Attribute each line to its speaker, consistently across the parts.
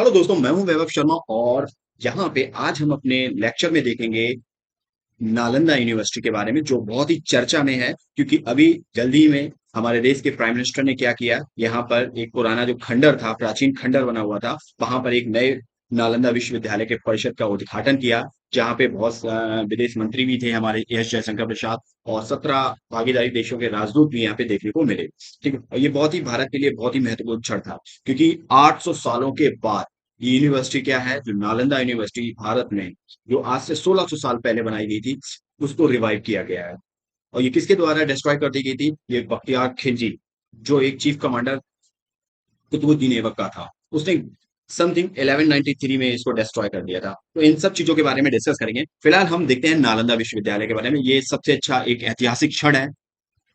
Speaker 1: Hello दोस्तों, मैं हूं वैभव शर्मा और यहाँ पे आज हम अपने लेक्चर में देखेंगे नालंदा यूनिवर्सिटी के बारे में, जो बहुत ही चर्चा में है। क्योंकि अभी जल्दी में हमारे देश के प्राइम मिनिस्टर ने क्या किया, यहाँ पर एक पुराना जो खंडर था, प्राचीन खंडर बना हुआ था, वहां पर एक नए नालंदा विश्वविद्यालय के परिषद का उद्घाटन किया, जहाँ पे बहुत विदेश मंत्री भी थे, हमारे एस जयशंकर प्रसाद, और 17 भागीदारी देशों के राजदूत भी यहाँ पे देखने को मिले। ठीक है, और ये बहुत ही भारत के लिए बहुत ही महत्वपूर्ण क्षण था, क्योंकि 800 सालों के बाद ये यूनिवर्सिटी क्या है, जो नालंदा यूनिवर्सिटी भारत में, जो आज से 1600 साल पहले बनाई गई थी, उसको रिवाइव किया गया है। और ये किसके द्वारा डिस्ट्रॉय कर दी गई थी? ये बख्तियार खिलजी, जो एक चीफ कमांडर कुतुबुद्दीन ऐबक का था, उसने समथिंग 1193 में इसको डिस्ट्रॉय कर दिया था। तो इन सब चीजों के बारे में डिस्कस करेंगे। फिलहाल हम देखते हैं नालंदा विश्वविद्यालय के बारे में। ये सबसे अच्छा एक ऐतिहासिक क्षण है,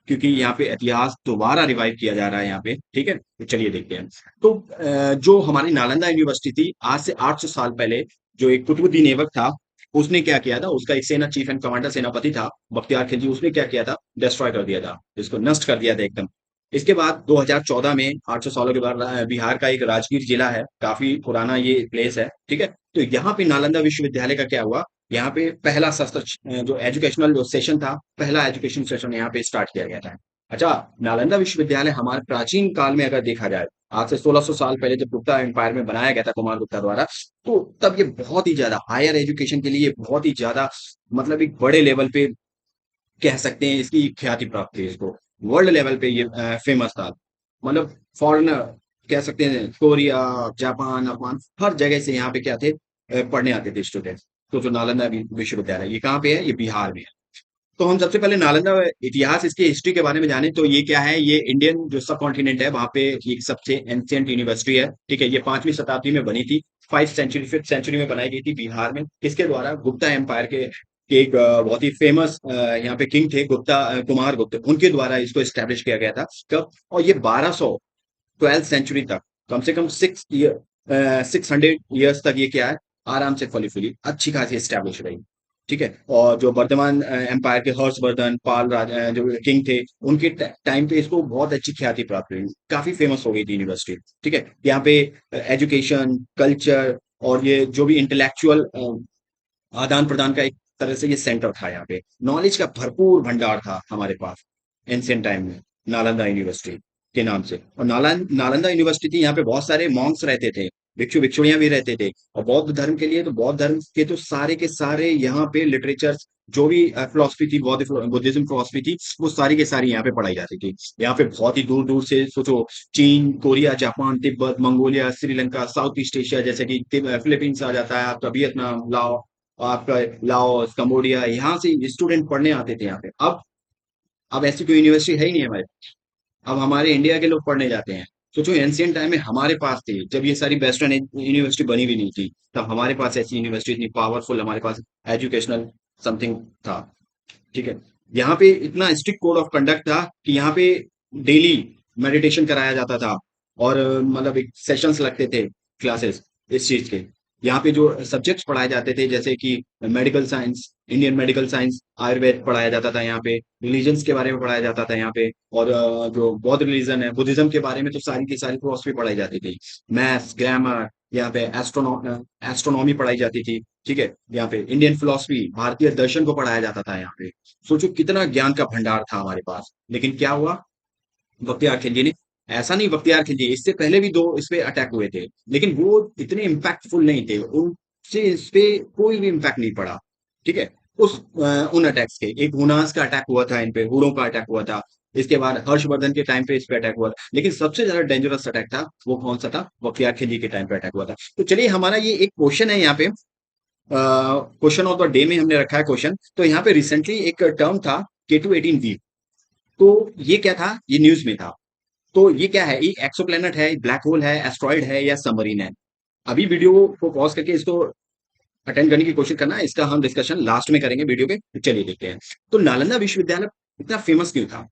Speaker 1: क्योंकि यहाँ पे इतिहास दोबारा रिवाइव किया जा रहा है यहाँ पे। ठीक है, तो चलिए देखते हैं। तो जो हमारी नालंदा यूनिवर्सिटी थी, आज से 800 साल पहले जो एक कुतुबुद्दीन ऐबक था, उसने क्या किया था, उसका एक सेना चीफ एंड कमांडर सेनापति था बख्तियार खिलजी, उसने क्या किया था, डिस्ट्रॉय कर दिया था, इसको नष्ट कर दिया था एकदम। इसके बाद 2014 में 800 सालों के बाद बिहार का एक राजगीर जिला है, काफी पुराना ये प्लेस है। ठीक है, तो यहाँ पे नालंदा विश्वविद्यालय का क्या हुआ, यहाँ पे पहला सत्र जो एजुकेशनल जो सेशन था, पहला एजुकेशन सेशन यहाँ पे स्टार्ट किया गया था। अच्छा, नालंदा विश्वविद्यालय हमारे प्राचीन काल में अगर देखा जाए, आज से 1600 साल पहले जब गुप्ता एम्पायर में बनाया गया था कुमार गुप्ता द्वारा, तो तब ये बहुत ही ज्यादा हायर एजुकेशन के लिए बहुत ही ज्यादा, मतलब एक बड़े लेवल पे कह सकते हैं, इसकी ख्याति प्राप्त थी, इसको वर्ल्ड लेवल पे ये फेमस था। मतलब फॉरेनर कह सकते हैं, कोरिया, जापान, अफगान, हर जगह से यहाँ पे क्या थे, पढ़ने आते थे स्टूडेंट्स। तो जो नालंदा विश्वविद्यालय, ये कहाँ पे है? ये बिहार में है। तो हम सबसे पहले नालंदा इतिहास, इसकी हिस्ट्री के बारे में जाने, तो ये क्या है, ये इंडियन जो सब कॉन्टिनेंट है, वहां पे एक सबसे एंशियंट यूनिवर्सिटी है। ठीक है, ये 5वीं शताब्दी में बनी थी, 5th सेंचुरी में बनाई गई थी बिहार में। किसके द्वारा? गुप्ता एम्पायर के एक बहुत ही फेमस यहाँ पे किंग थे, गुप्ता कुमार गुप्त, उनके द्वारा इसको स्टैब्लिश किया गया था। कब? और ये 12th सेंचुरी तक, कम से कम 600 ईयर्स तक ये क्या है, आराम से फली फूली अच्छी खासी स्टैब्लिश रही। ठीक है, और जो वर्धमान एम्पायर के हर्षवर्धन पाल जो किंग थे, उनके टाइम पे इसको बहुत अच्छी ख्याति प्राप्त हुई, काफी फेमस हो गई थी यूनिवर्सिटी। ठीक है, यहाँ पे एजुकेशन, कल्चर और ये जो भी इंटेलेक्चुअल आदान प्रदान का एक तरह से ये सेंटर था। यहाँ पे नॉलेज का भरपूर भंडार था हमारे पास एंशियंट टाइम में, नालंदा यूनिवर्सिटी के नाम से। और नालंदा यूनिवर्सिटी थी, यहाँ पे बहुत सारे मॉन्क्स रहते थे, भिक्षु भिक्षुणियां भी रहते थे। और बौद्ध धर्म के लिए, तो बौद्ध धर्म के सारे के सारे यहाँ पे लिटरेचर, जो भी फिलोसफी थी, बुद्धिज्म फिलोसफी थी, वो सारी के सारी यहाँ पे पढ़ाई जाती थी। यहाँ पे बहुत ही दूर दूर से, सोचो, चीन, Korea, Japan, Tibet, Mongolia, Sri Lanka, south east Asia, जैसे कि फिलीपींस आ जाता है आपका, वियतनाम, आपका लाओस, कंबोडिया, यहाँ से स्टूडेंट पढ़ने आते थे यहाँ पे। अब ऐसी कोई यूनिवर्सिटी है ही नहीं हमारे। अब हमारे इंडिया के लोग पढ़ने जाते हैं। सोचो, एंशियंट टाइम में हमारे पास थी, जब ये सारी वेस्टर्न यूनिवर्सिटी बनी भी नहीं थी, तब हमारे पास ऐसी यूनिवर्सिटी इतनी पावरफुल, हमारे पास एजुकेशनल समथिंग था। ठीक है, यहाँ पे इतना स्ट्रिक्ट कोड ऑफ कंडक्ट था कि यहाँ पे डेली मेडिटेशन कराया जाता था, और मतलब एक सेशंस लगते थे, क्लासेस इस चीज के। यहाँ पे जो सब्जेक्ट्स पढ़ाए जाते थे, जैसे कि medical science, Indian medical science, Ayurveda पढ़ाया जाता था यहाँ पे, रिलीजन्स के बारे में पढ़ाया जाता था यहाँ पे। और जो बौद्ध रिलीजन है, बुद्धिज्म के बारे में तो सारी की सारी फिलोसफी पढ़ाई जाती थी। मैथ्स, ग्रामर, यहाँ पे एस्ट्रोनॉमी पढ़ाई जाती थी। ठीक है, यहाँ पे इंडियन फिलोसफी, भारतीय दर्शन को पढ़ाया जाता था यहाँ पे। सोचो कितना ज्ञान का भंडार था हमारे पास। लेकिन क्या हुआ, बख्तियार खिलजी ने, ऐसा नहीं बख्तियार खिलजी, इससे पहले भी दो इस पे अटैक हुए थे, लेकिन वो इतने इम्पैक्टफुल नहीं थे, उनसे इस पे कोई भी इम्पैक्ट नहीं पड़ा। ठीक है, उन अटैक्स के, एक हुनास का अटैक हुआ था इन पे, हुड़ों का अटैक हुआ था। इसके बाद हर्षवर्धन के टाइम पे इस पे अटैक हुआ था, लेकिन सबसे ज्यादा डेंजरस अटैक था, वो कौन सा था? बख्तियार खिलजी के टाइम पे अटैक हुआ था। तो चलिए, हमारा ये एक क्वेश्चन है यहाँ पे, क्वेश्चन ऑफ द डे में हमने रखा है क्वेश्चन। तो यहाँ पे रिसेंटली एक टर्म था, K2-18V। तो ये क्या था, ये न्यूज में था। तो ये क्या है, एक एक्सोप्लैनेट है, ब्लैक होल है, एस्ट्रॉइड है, या सबमरीन है? अभी वीडियो को पॉज करके इसको अटेंड करने की कोशिश करना है, इसका हम डिस्कशन लास्ट में करेंगे वीडियो के। तो चलिए देखते हैं। तो नालंदा विश्वविद्यालय इतना फेमस क्यों था?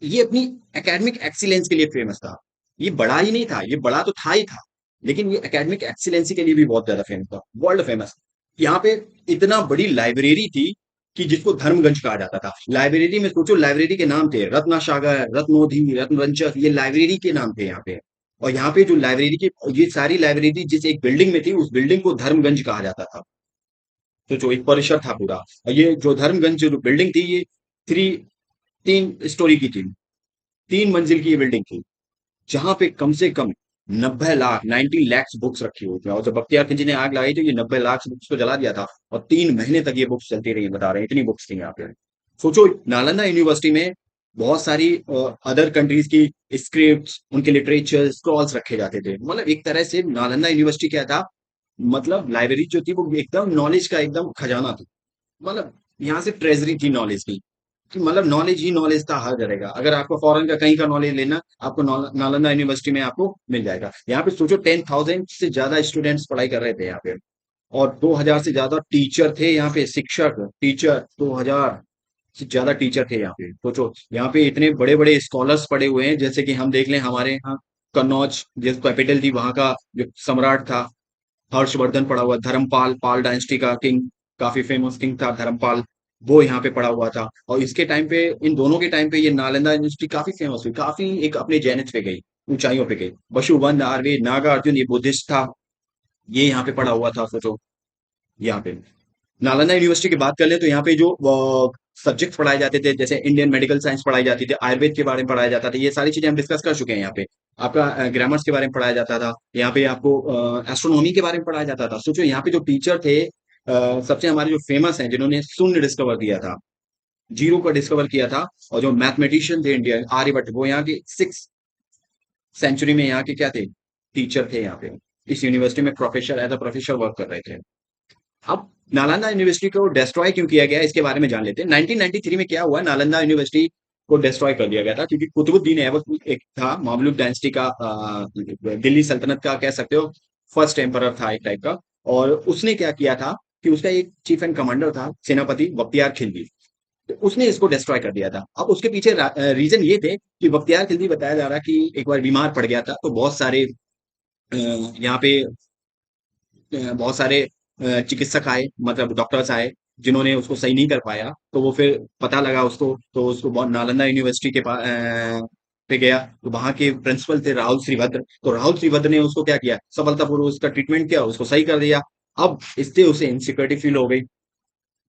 Speaker 1: ये अपनी एकेडमिक एक्सीलेंस के लिए फेमस था। ये बड़ा ही नहीं था, ये बड़ा तो था ही था, लेकिन ये एकेडमिक एक्सीलेंसी के लिए भी बहुत ज्यादा फेमस था, वर्ल्ड फेमस। यहाँ पे इतना बड़ी लाइब्रेरी थी कि जिसको धर्मगंज कहा जाता था। लाइब्रेरी में सोचो, लाइब्रेरी के नाम थे रत्नासागर, रत्नोधि, रत्नरंजक, ये लाइब्रेरी के नाम थे यहाँ पे। और यहाँ पे जो लाइब्रेरी की ये सारी लाइब्रेरी जिस एक बिल्डिंग में थी, उस बिल्डिंग को धर्मगंज कहा जाता था। तो जो एक परिसर था पूरा, और ये जो धर्मगंज जो बिल्डिंग थी, ये थ्री तीन स्टोरी की थी, 3 मंजिल की ये बिल्डिंग थी, जहां पे कम से कम 90 लाख 90 lakhs बुक्स रखी हुई थी। और जब बख्तियार खिलजी ने आग लगाई थी, ये 90 लाख बुक्स को जला दिया था, और 3 महीने तक ये बुक्स चलती रही, बता रहे हैं इतनी बुक्स थी यहाँ पे। सोचो, नालंदा यूनिवर्सिटी में बहुत सारी अदर कंट्रीज की स्क्रिप्ट्स, उनके लिटरेचर स्क्रॉल्स रखे जाते थे। मतलब एक तरह से नालंदा यूनिवर्सिटी क्या था, मतलब लाइब्रेरी जो थी वो एकदम नॉलेज का एकदम खजाना था। मतलब यहाँ से ट्रेजरी थी नॉलेज की, कि मतलब नॉलेज ही नॉलेज था हर जगह का। अगर आपको फॉरेन का कहीं का नॉलेज लेना, आपको नालंदा यूनिवर्सिटी में आपको मिल जाएगा। यहाँ पे सोचो 10,000 से ज्यादा स्टूडेंट्स पढ़ाई कर रहे थे यहाँ पे, और 2,000 से ज्यादा टीचर थे यहाँ पे, शिक्षक टीचर 2,000 से ज्यादा टीचर थे यहाँ पे। सोचो यहाँ पे इतने बड़े बड़े स्कॉलर्स पढ़े हुए हैं, जैसे कि हम देख लें हमारे यहाँ कन्नौज जो कैपिटल थी, वहां का जो सम्राट था हर्षवर्धन पड़ा हुआ, धर्मपाल, पाल डायनेस्टी का किंग, काफी फेमस किंग था धर्मपाल, वो यहाँ पे पड़ा हुआ था। और इसके टाइम पे, इन दोनों के टाइम पे ये नालंदा यूनिवर्सिटी काफी फेमस हुई, काफी एक अपने जेनिथ पे गई, ऊंचाइयों पे गई। बसुवन आर्वे नागार्जुन, ये बुद्धिस्ट था, ये यहाँ पे पड़ा हुआ था। सोचो यहाँ पे नालंदा यूनिवर्सिटी की बात कर ले, तो यहाँ पे जो सब्जेक्ट पढ़ाए जाते थे, जैसे इंडियन मेडिकल साइंस पढ़ाई जाती थी, आयुर्वेद के बारे में पढ़ाया जाता था, ये सारी चीजें हम डिस्कस कर चुके हैं यहाँ पे। आपका ग्रामर्स के बारे में पढ़ाया जाता था, यहाँ पे आपको एस्ट्रोनॉमी के बारे में पढ़ाया जाता था। सोचो यहाँ पे जो टीचर थे, सबसे हमारे जो फेमस हैं, जिन्होंने शून्य डिस्कवर किया था, जीरो का डिस्कवर किया था, और जो मैथमेटिशियन थे इंडिया आर्यभट्ट, वो यहाँ के 6th सेंचुरी में यहाँ के क्या थे, टीचर थे यहाँ पे, इस यूनिवर्सिटी में professor as a professor work कर रहे थे। अब नालंदा यूनिवर्सिटी को डिस्ट्रॉय क्यों किया गया, इसके बारे में जान लेते हैं। 1993 में क्या हुआ, नालंदा यूनिवर्सिटी को डिस्ट्रॉय कर दिया गया था, क्योंकि कुतुबुद्दीन ऐबक एक था, मामलुक डायनेस्टी का, दिल्ली सल्तनत का कह सकते हो फर्स्ट एम्परर था एक टाइप का। और उसने क्या किया था कि उसका एक चीफ एंड कमांडर था, सेनापति बख्तियार खिलजी, तो उसने इसको डिस्ट्रॉय कर दिया था। अब उसके पीछे रीजन ये थे कि बख्तियार खिलजी, बताया जा रहा कि एक बार बीमार पड़ गया था, तो बहुत सारे यहाँ पे बहुत सारे चिकित्सक आए, मतलब डॉक्टर्स आए, जिन्होंने उसको सही नहीं कर पाया। तो वो फिर पता लगा उसको, तो उसको नालंदा यूनिवर्सिटी के पास पे गया, तो वहां के प्रिंसिपल थे राहुल श्रीभद्र। तो राहुल श्रीभद्र ने उसको क्या किया, सफलतापूर्वक उसका ट्रीटमेंट किया, उसको सही कर दिया। अब इससे उसे इनसिक्योरिटी फील हो गई,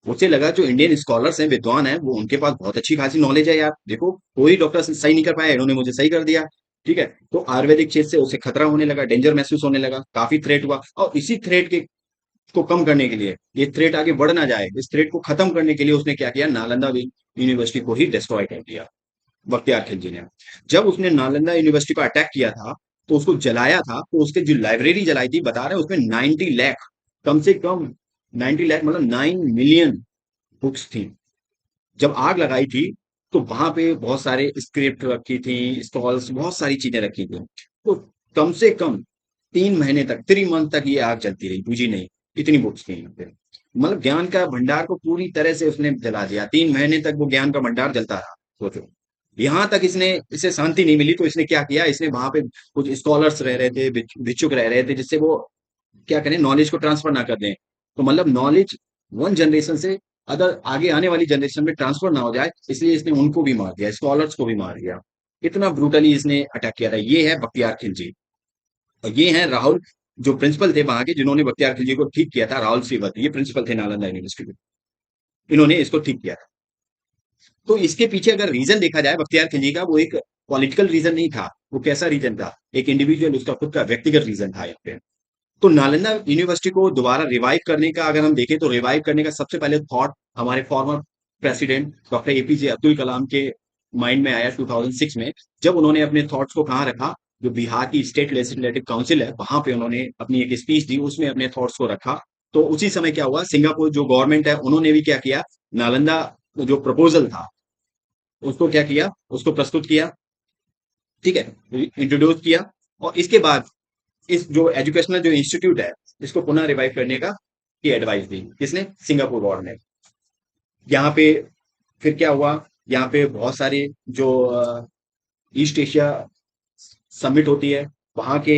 Speaker 1: उसे लगा जो इंडियन स्कॉलर्स हैं, विद्वान हैं, वो उनके पास बहुत अच्छी खासी नॉलेज है यार, देखो कोई डॉक्टर सही नहीं कर पाया, इन्होंने मुझे सही कर दिया। ठीक है, तो आयुर्वेदिक क्षेत्र से उसे खतरा होने लगा, डेंजर महसूस होने लगा, काफी थ्रेट हुआ। और इसी थ्रेट के को कम करने के लिए, ये थ्रेट आगे बढ़ ना जाए, इस थ्रेट को खत्म करने के लिए उसने क्या किया, नालंदा यूनिवर्सिटी को ही डिस्ट्रॉय कर दिया बख्तियार खिलजी ने। जब उसने नालंदा यूनिवर्सिटी पर अटैक किया था, तो उसको जलाया था, तो उसके जो लाइब्रेरी जलाई थी, बता रहे हैं उसमें 90 लाख, कम से कम 90 लाख, मतलब 9 मिलियन बुक्स थी। जब आग लगाई थी, तो वहां पे बहुत सारे स्क्रिप्ट रखी थी, स्टॉल्स, बहुत सारी चीजें रखी थी। तो कम से कम 3 महीने तक, 3 मंथ तक ये आग चलती रही, बुझी नहीं, इतनी बुक्स थी यहाँ पे। मतलब ज्ञान का भंडार को पूरी तरह से उसने जला दिया, 3 महीने तक वो ज्ञान का भंडार जलता रहा। सोचो, यहाँ तक इसने इसे शांति नहीं मिली, तो इसने क्या किया, इसने वहां पे कुछ स्कॉलर्स रह रहे थे, भिक्षुक रह रहे थे, जिससे वो क्या करें, नॉलेज को ट्रांसफर ना कर दें। तो मतलब नॉलेज वन जनरेशन से अदर आगे आने वाली जनरेशन में ट्रांसफर ना हो जाए, इसलिए इसने उनको भी मार दिया, स्कॉलर्स को भी मार दिया। इतना ब्रूटली इसने अटैक किया था। ये है बख्तियार खिलजी, और ये है राहुल, जो प्रिंसिपल थे वहां के, जिन्होंने बख्तियार खिलजी को ठीक किया था, राहुल श्रीवत, ये प्रिंसिपल थे नालंदा यूनिवर्सिटी के, इन्होंने इसको ठीक किया था। तो इसके पीछे अगर रीजन देखा जाए बख्तियार खिलजी का, वो एक पॉलिटिकल रीजन नहीं था। वो कैसा रीजन था, एक इंडिविजुअल, उसका खुद का व्यक्तिगत रीजन था यहाँ पे। तो नालंदा यूनिवर्सिटी को दोबारा रिवाइव करने का अगर हम देखें, तो रिवाइव करने का सबसे पहले थॉट हमारे former president doctor APJ Abdul Kalam के माइंड में आया 2006 में, जब उन्होंने अपने थॉट्स को कहाँ रखा, जो बिहार की स्टेट लेजिस्लेटिव काउंसिल है, वहां पे उन्होंने अपनी एक स्पीच दी, उसमें अपने थॉट्स को रखा। तो उसी समय क्या हुआ, सिंगापुर जो गवर्नमेंट है, उन्होंने भी क्या किया, नालंदा जो प्रपोजल था उसको क्या किया, उसको प्रस्तुत किया, ठीक है, इंट्रोड्यूस किया। और इसके बाद इस जो एजुकेशनल जो इंस्टीट्यूट है, इसको पुनः रिवाइव करने का की एडवाइस दी, किसने, सिंगापुर गवर्नमेंट। यहाँ पे फिर क्या हुआ, यहाँ पे बहुत सारे जो ईस्ट एशिया समिट होती है, वहां के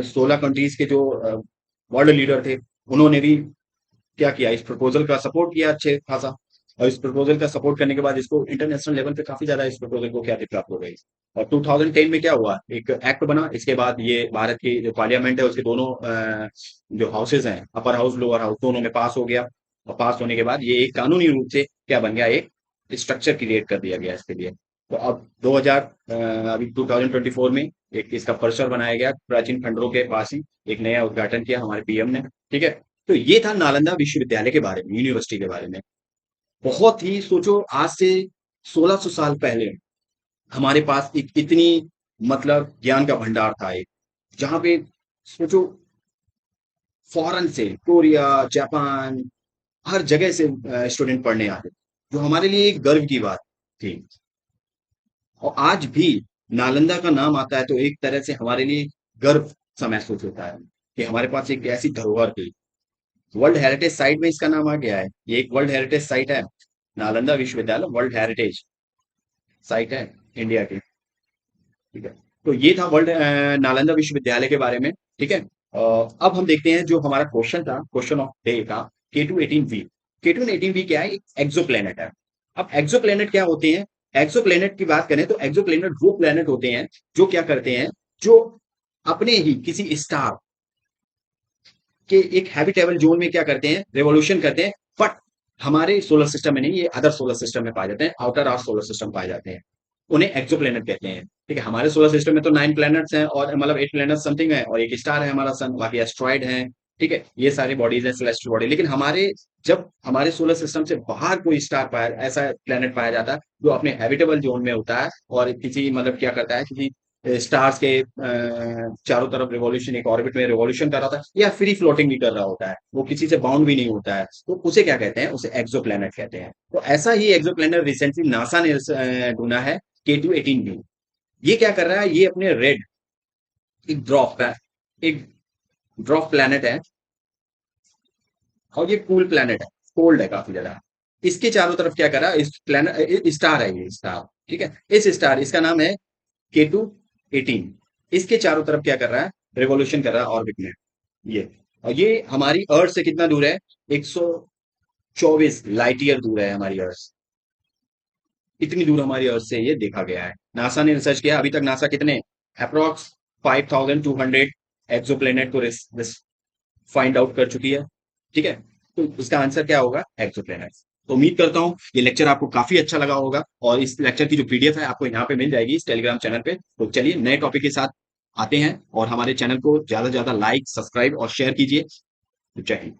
Speaker 1: 16 कंट्रीज के जो वर्ल्ड लीडर थे, उन्होंने भी क्या किया, इस प्रपोजल का सपोर्ट किया अच्छे खासा। और इस प्रपोजल का सपोर्ट करने के बाद इसको इंटरनेशनल लेवल पे काफी ज्यादा इस प्रपोजल को ख्याति प्राप्त हो गई। और 2010 में क्या हुआ, एक एक्ट बना, इसके बाद ये भारत की जो पार्लियामेंट है उसके दोनों जो हाउसेज हैं, अपर हाउस लोअर हाउस, दोनों में पास हो गया। और पास होने के बाद ये एक कानूनी रूप से क्या बन गया, एक स्ट्रक्चर क्रिएट कर दिया गया इसके लिए। तो अब 2000 अभी 2024 में एक इसका परिसर बनाया गया प्राचीन खंडरों के पास ही, एक नया उद्घाटन किया हमारे पीएम ने। ठीक है। तो ये था नालंदा विश्वविद्यालय के बारे में, यूनिवर्सिटी के बारे में। बहुत ही सोचो, आज से 1600 साल पहले हमारे पास एक इतनी मतलब ज्ञान का भंडार था, एक जहां पे सोचो फॉरेन से, कोरिया, जापान, हर जगह से स्टूडेंट पढ़ने आते, जो हमारे लिए एक गर्व की बात थी। और आज भी नालंदा का नाम आता है तो एक तरह से हमारे लिए गर्व सा महसूस होता है कि हमारे पास एक ऐसी धरोहर थी। वर्ल्ड हेरिटेज साइट में इसका नाम आ गया है, ये एक वर्ल्ड हेरिटेज साइट है। नालंदा विश्वविद्यालय वर्ल्ड हेरिटेज साइट है इंडिया की। ठीक है। तो ये था वर्ल्ड नालंदा विश्वविद्यालय के बारे में। ठीक है। अब हम देखते हैं जो हमारा क्वेश्चन था, क्वेश्चन ऑफ डे का, K2-18V। K2-18V क्या है, एक्सो प्लेनेट है। अब एक्सो प्लेनेट क्या होते हैं, एक्सो प्लेनेट की बात करें तो एक्सो प्लेनेट वो प्लेनेट होते हैं जो क्या करते हैं, जो अपने ही किसी स्टार के एक हैबिटेबल जोन में क्या करते हैं, रेवोल्यूशन करते हैं। बट हमारे सोलर सिस्टम में नहीं, ये अदर सोलर सिस्टम में पाए जाते हैं, आउटर आर सोलर सिस्टम पाए जाते हैं, उन्हें एक्सोप्लैनेट कहते हैं। ठीक है। हमारे सोलर सिस्टम में तो 9 प्लैनेट्स हैं, और मतलब 8 प्लैनेट समथिंग है, और एक स्टार है हमारा सन, बाकी एस्ट्रॉइड है। ठीक है। ये सारी बॉडीज है सेलेस्टियल बॉडी। लेकिन हमारे जब हमारे सोलर सिस्टम से बाहर कोई स्टार पाया, ऐसा प्लैनेट पाया जाता है जो अपने हैबिटेबल जोन में होता है, और किसी मतलब क्या करता है, किसी स्टार्स के चारों तरफ रिवॉल्यूशन, एक ऑर्बिट में रिवॉल्यूशन कर रहा था, या फ्री फ्लोटिंग भी कर रहा होता है, वो किसी से बाउंड भी नहीं होता है, तो उसे क्या कहते हैं, उसे एक्सोप्लैनेट कहते हैं। तो ऐसा ही एक्सोप्लैनेट रिसेंटली नासा ने ढूंढा है, K2-18V। ये क्या कर रहा है, ये अपने रेड, एक ड्रॉप है, एक ड्रॉप प्लैनेट है, और ये कूल प्लैनेट है, कोल्ड है काफी ज्यादा। इसके चारों तरफ क्या कर रहा है, इस प्लैनेट स्टार है, ये स्टार। ठीक है। इस स्टार, इसका नाम है K2-18। इसके चारों तरफ क्या कर रहा है, रेवोल्यूशन कर रहा है ऑर्बिट में ये। और ये हमारी अर्थ से कितना दूर है, 124 लाइट ईयर दूर है हमारी अर्थ। इतनी दूर हमारी अर्थ से ये देखा गया है, नासा ने रिसर्च किया। अभी तक नासा कितने, अप्रोक्स 5200 एक्सोप्लेनेट को फाइंड आउट कर चुकी है। ठीक है। तो इसका आंसर क्या होगा, एक्सोप्लेनेट। तो उम्मीद करता हूं ये लेक्चर आपको काफी अच्छा लगा होगा, और इस लेक्चर की जो पीडीएफ है आपको यहाँ पे मिल जाएगी इस टेलीग्राम चैनल पे। तो चलिए नए टॉपिक के साथ आते हैं, और हमारे चैनल को ज्यादा से ज्यादा लाइक, सब्सक्राइब और शेयर कीजिए। जय हिंद।